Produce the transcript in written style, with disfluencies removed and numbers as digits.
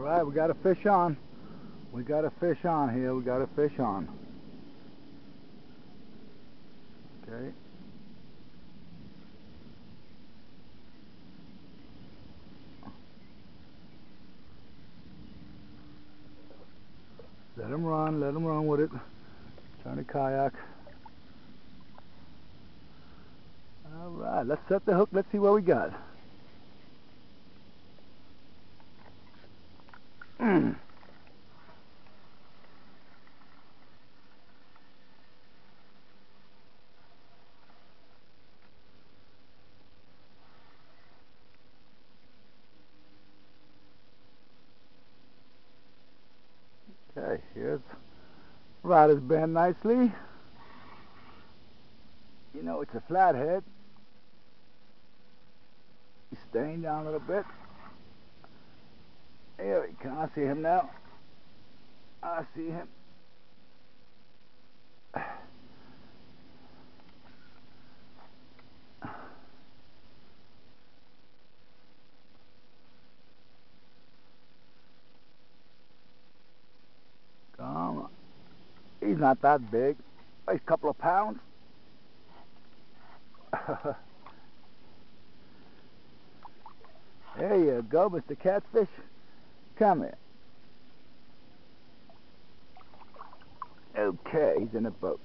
Alright, we got a fish on. We got a fish on here. We got a fish on. Okay. Let him run with it. Turn the kayak. Alright, let's set the hook. Let's see what we got. Okay, here's rod is bent nicely. You know it's a flathead. He's staying down a little bit. Here we can. I see him now. I see him. Come on. He's not that big. He's a couple of pounds. There you go, Mr. Catfish. Come here. Okay, he's in a boat.